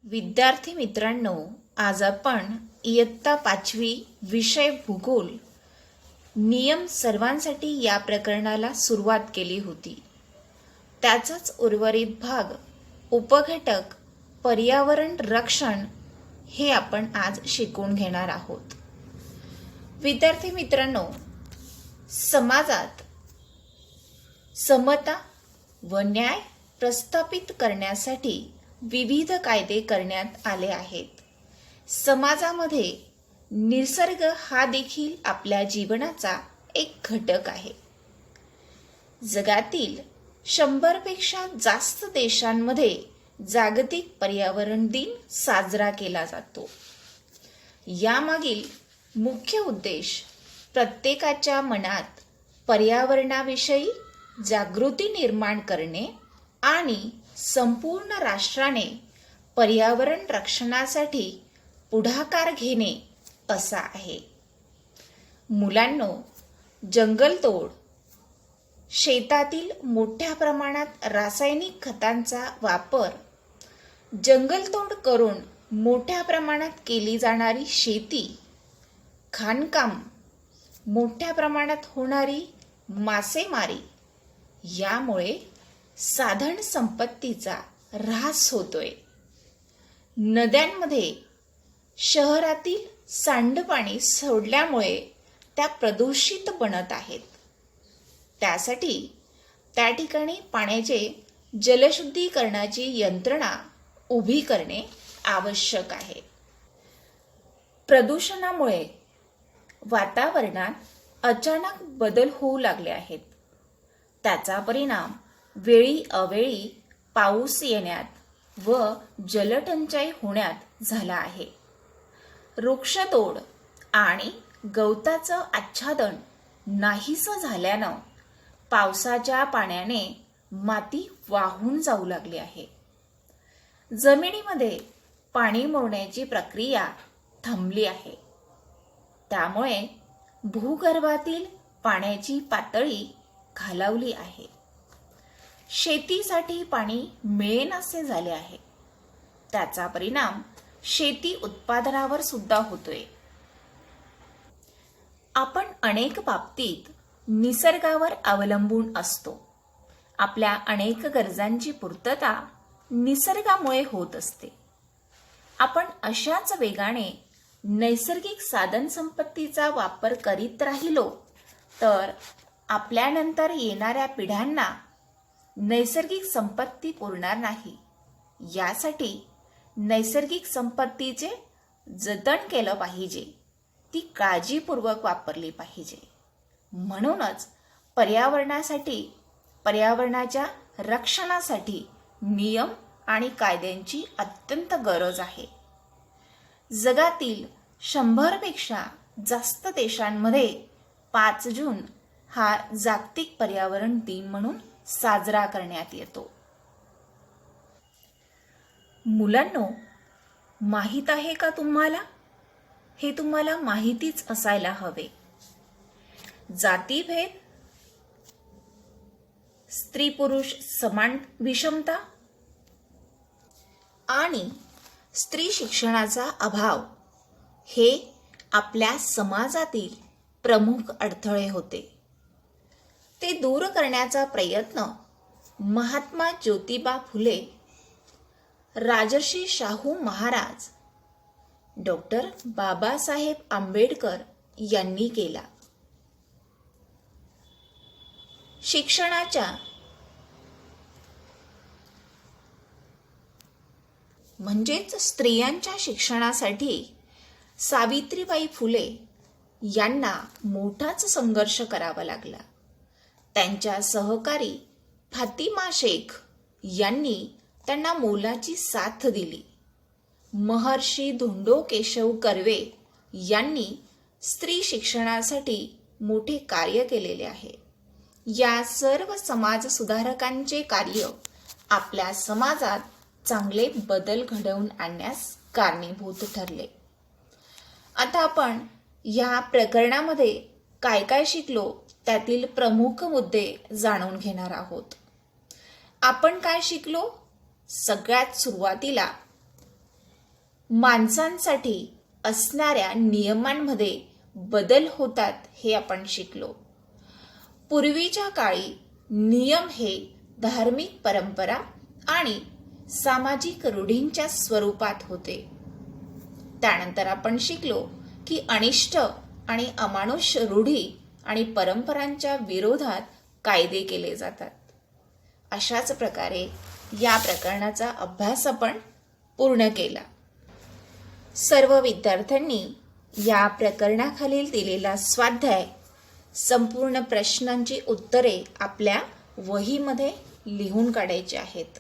विद्यार्थी मित्रांनो, आज आपण इयत्ता 5वी विषय भूगोल नियम सर्वांसाठी या प्रकरणाला सुरुवात केली होती. त्याचाच उर्वरित भाग उपघटक पर्यावरण रक्षण हे आपण आज शिकून घेणार आहोत. विद्यार्थी मित्रांनो, समाजात समता व न्याय प्रस्थापित करण्यासाठी विविध कायदे करण्यात आले आहेत. समाजामध्ये निसर्ग हा देखील आपल्या जीवनाचा एक घटक आहे. जगातील 100 पेक्षा जास्त देशांमध्ये जागतिक पर्यावरण दिन साजरा केला जातो. यामागील मुख्य उद्देश प्रत्येकाच्या मनात पर्यावरणाविषयी जागृती निर्माण करणे आणि संपूर्ण राष्ट्राने पर्यावरण रक्षणासाठी पुढाकार घेणे असा आहे. मुलांनो, जंगलतोड, शेतातील मोठ्या प्रमाणात रासायनिक खतांचा वापर, जंगलतोड करून मोठ्या प्रमाणात केली जाणारी शेती, खाणकाम, मोठ्या प्रमाणात होणारी मासेमारी यामुळे साधन संपत्तीचा ऱ्हास होतोय. नद्यांमध्ये शहरातील सांडपाणी सोडल्यामुळे त्या प्रदूषित बनत आहेत. त्यासाठी त्या ठिकाणी पाण्याचे जलशुद्धीकरणाची यंत्रणा उभी करणे आवश्यक आहे. प्रदूषणामुळे वातावरणात अचानक बदल होऊ लागले आहेत. त्याचा परिणाम वेळी अवेळी पाऊस येण्यात व जलटंचाई होण्यात झाला आहे. वृक्षतोड आणि गवताचं आच्छादन नाहीसं झाल्यानं पावसाच्या पाण्याने माती वाहून जाऊ लागली आहे. जमिनीमध्ये पाणी मुरण्याची प्रक्रिया थांबली आहे. त्यामुळे भूगर्भातील पाण्याची पातळी खालावली आहे. शेतीसाठी पाणी मिळेनासे झाले आहे. त्याचा परिणाम शेती उत्पादनावर सुद्धा होतोय. आपण अनेक बाबतीत निसर्गावर अवलंबून असतो. आपल्या अनेक गरजांची पूर्तता निसर्गामुळे होत असते. आपण अशाच वेगाने नैसर्गिक साधन संपत्तीचा वापर करीत राहिलो तर आपल्यानंतर येणाऱ्या पिढ्यांना नैसर्गिक संपत्ती पुरणार नाही. यासाठी नैसर्गिक संपत्तीचे जतन केलं पाहिजे, ती काळजीपूर्वक वापरली पाहिजे. म्हणूनच पर्यावरणासाठी, पर्यावरणाच्या रक्षणासाठी नियम आणि कायद्यांची अत्यंत गरज आहे. जगातील 100 पेक्षा जास्त देशांमध्ये 5 जून हा जागतिक पर्यावरण दिन म्हणून साजरा करण्यात येतो. मुलांनो, माहीत आहे का तुम्हाला? हे तुम्हाला माहितीच असायला हवे. जातीभेद, स्त्री पुरुष समान विषमता आणि स्त्री शिक्षणाचा अभाव हे आपल्या समाजातील प्रमुख अडथळे होते. ते दूर करण्याचा प्रयत्न महात्मा ज्योतिबा फुले, राजर्षी शाहू महाराज, डॉक्टर बाबासाहेब आंबेडकर यांनी केला. शिक्षणाच्या म्हणजेच स्त्रियांच्या शिक्षणासाठी सावित्रीबाई फुले यांना मोठाच संघर्ष करावा लागला. त्यांच्या सहकारी फातिमा शेख यांनी त्यांना मोलाची साथ दिली. महर्षी धोंडो केशव कर्वे यांनी स्त्री शिक्षणासाठी मोठे कार्य केलेले आहे. या सर्व समाज सुधारकांचे कार्य आपल्या समाजात चांगले बदल घडवून आणण्यास कारणीभूत ठरले. आता आपण या प्रकरणामध्ये काय काय शिकलो त्यातील प्रमुख मुद्दे जाणून घेणार आहोत. आपण काय शिकलो? सगळ्यात सुरुवातीला माणसांसाठी असणाऱ्या नियमांमध्ये बदल होतात हे आपण शिकलो. पूर्वीच्या काळी नियम हे धार्मिक परंपरा आणि सामाजिक रूढींच्या स्वरूपात होते. त्यानंतर आपण शिकलो की अनिष्ट आणि अमानुष रूढी आणि परंपरांच्या विरोधात कायदे केले जातात. अशाच प्रकारे या प्रकरणाचा अभ्यास आपण पूर्ण केला. सर्व विद्यार्थ्यांनी या प्रकरणाखालील दिलेला स्वाध्याय संपूर्ण प्रश्नांची उत्तरे आपल्या वहीमध्ये लिहून काढायची आहेत.